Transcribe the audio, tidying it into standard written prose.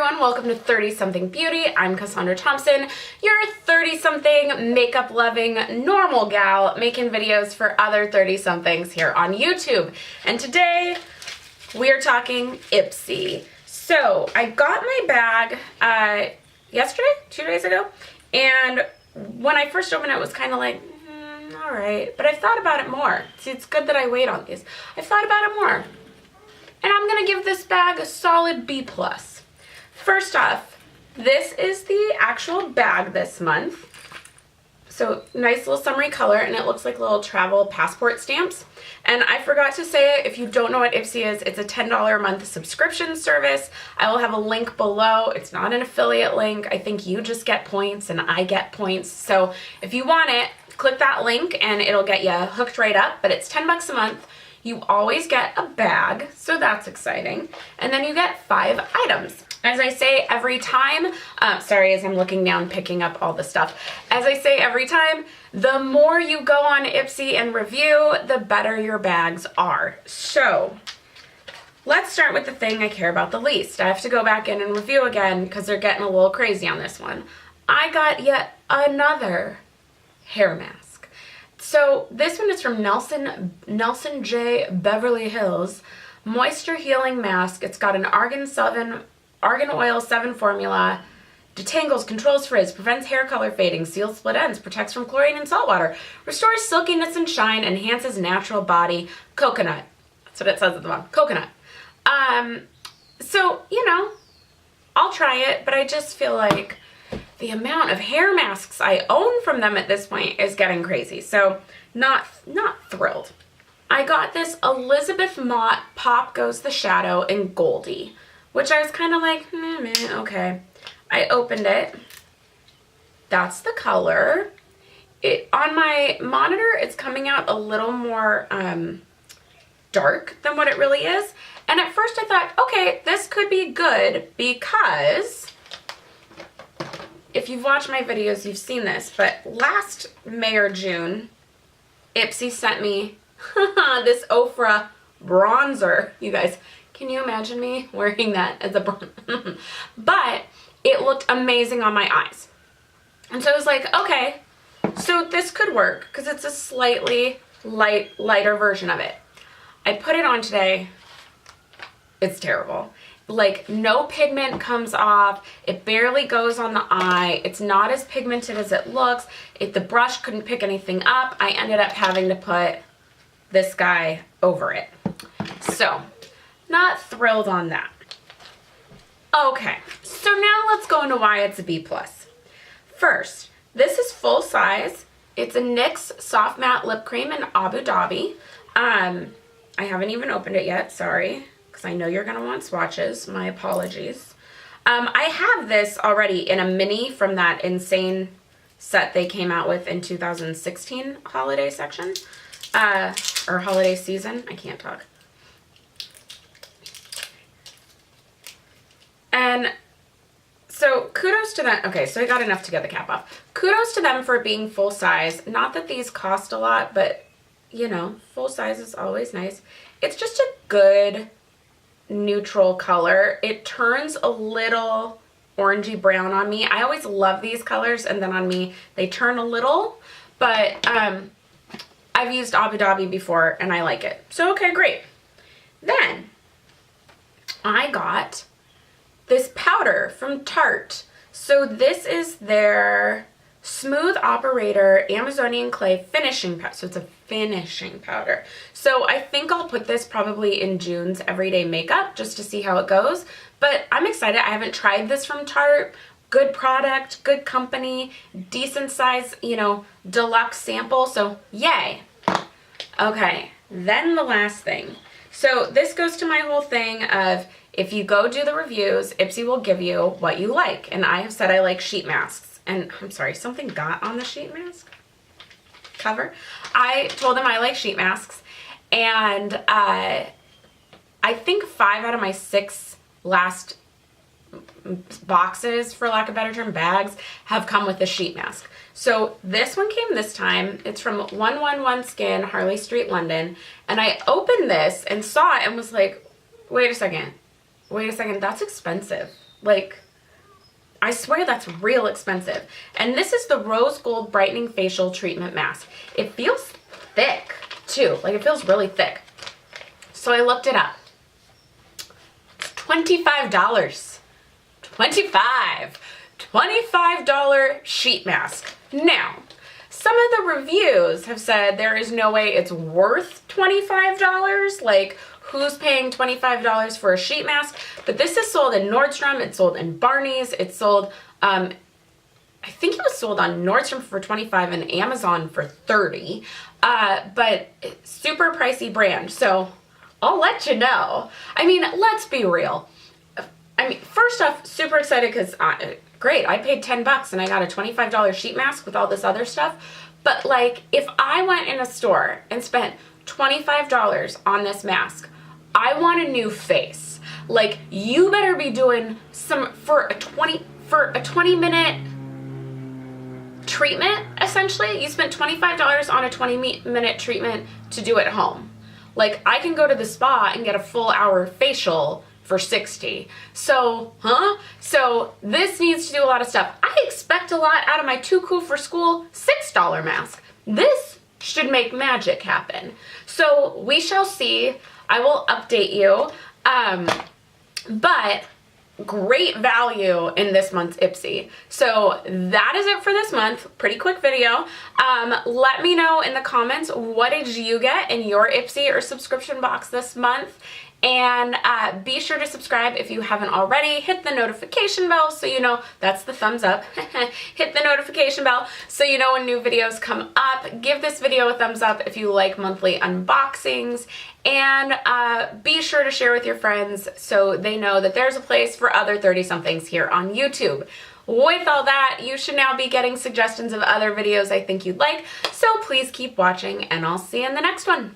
everyone, welcome to 30 Something Beauty. I'm Cassandra Thompson, your 30-something makeup-loving normal gal making videos for other 30-somethings here on YouTube. And today we are talking Ipsy. So I got my bag yesterday, 2 days ago, and when I first opened it, it was kind of like, all right, but I've thought about it more. See, it's good that I wait on these. I've thought about it more. And I'm going to give this bag a solid B+. First off, this is the actual bag this month. So nice little summery color, and it looks like little travel passport stamps. And I forgot to say it, if you don't know what Ipsy is, it's a $10 a month subscription service. I will have a link below. It's not an affiliate link. I think you just get points and I get points. So if you want it, click that link and it'll get you hooked right up. But it's 10 bucks a month. You always get a bag, so that's exciting. And then you get 5 items. As I say every time, sorry, as I'm looking down picking up all the stuff. As I say every time, the more you go on Ipsy and review, the better your bags are. So let's start with the thing I care about the least. I have to go back in and review again because they're getting a little crazy on this one. I got yet another hair mask. So this one is from Nelson J. Beverly Hills Moisture Healing Mask. It's got an Argan Oil 7 formula. Detangles, controls frizz, prevents hair color fading, seals split ends, protects from chlorine and salt water, restores silkiness and shine, enhances natural body. Coconut. That's what it says at the bottom. Coconut. So, you know, I'll try it, but I just feel like the amount of hair masks I own from them at this point is getting crazy. So not thrilled. I got this Elizabeth Mott Pop Goes the Shadow in Goldie, which I was kind of like, okay. I opened it. That's the color. On my monitor, it's coming out a little more dark than what it really is. And at first I thought, okay, this could be good because if you've watched my videos, you've seen this, but last May or June, Ipsy sent me this Ofra bronzer. You guys, can you imagine me wearing that as a bronzer? But it looked amazing on my eyes. And so I was like, okay, so this could work because it's a slightly lighter version of it. I put it on today. It's terrible. Like, no pigment comes off. It barely goes on the eye. It's not as pigmented as it looks. The brush couldn't pick anything up. I ended up having to put this guy over it. So, not thrilled on that. Okay, so now let's go into why it's a B+. First, this is full size. It's a NYX Soft Matte Lip Cream in Abu Dhabi. I haven't even opened it yet, sorry. I know you're going to want swatches. My apologies. I have this already in a mini from that insane set they came out with in 2016 holiday section. Or holiday season. I can't talk. And so kudos to them. Okay, so I got enough to get the cap off. Kudos to them for being full size. Not that these cost a lot, but you know, full size is always nice. It's just a good neutral color. It turns a little orangey brown on me. I always love these colors, and then on me they turn a little, but I've used Abu Dhabi before and I like it. So okay, great. Then I got this powder from Tarte. So this is their Smooth Operator Amazonian Clay Finishing Powder. So it's a finishing powder. So I think I'll put this probably in June's everyday makeup just to see how it goes. But I'm excited. I haven't tried this from Tarte. Good product, good company, decent size, you know, deluxe sample. So yay. Okay, then the last thing. So this goes to my whole thing of if you go do the reviews, Ipsy will give you what you like. And I have said I like sheet masks. And I'm sorry, something got on the sheet mask cover. I told them I like sheet masks. And I think 5 out of my 6 last boxes, for lack of a better term, bags, have come with a sheet mask. So this one came this time. It's from 111 Skin, Harley Street, London. And I opened this and saw it and was like, wait a second, that's expensive. Like, I swear that's real expensive. And this is the Rose Gold Brightening Facial Treatment Mask. It feels thick too. Like, it feels really thick. So I looked it up. It's $25. $25 sheet mask. Now, some of the reviews have said there is no way it's worth $25. Like, who's paying $25 for a sheet mask? But this is sold in Nordstrom, it's sold in Barney's, it's sold, I think it was sold on Nordstrom for $25 and Amazon for $30. But super pricey brand, so I'll let you know. I mean, let's be real. I mean, first off, super excited because, great, I paid $10 and I got a $25 sheet mask with all this other stuff. But like, if I went in a store and spent $25 on this mask, I want a new face. Like, you better be doing some, for a 20-minute treatment, essentially. You spent $25 on a 20-minute treatment to do at home. Like, I can go to the spa and get a full hour facial for $60. So, So this needs to do a lot of stuff. I expect a lot out of my Too Cool for School $6 mask. This should make magic happen. So we shall see. I will update you. But great value in this month's Ipsy. So that is it for this month. Pretty quick video. Let me know in the comments, what did you get in your Ipsy or subscription box this month? And be sure to subscribe if you haven't already. Hit the notification bell so you know, that's the thumbs up. Hit the notification bell so you know when new videos come up. Give this video a thumbs up if you like monthly unboxings. And be sure to share with your friends so they know that there's a place for other 30-somethings here on YouTube. With all that, you should now be getting suggestions of other videos I think you'd like. So please keep watching and I'll see you in the next one.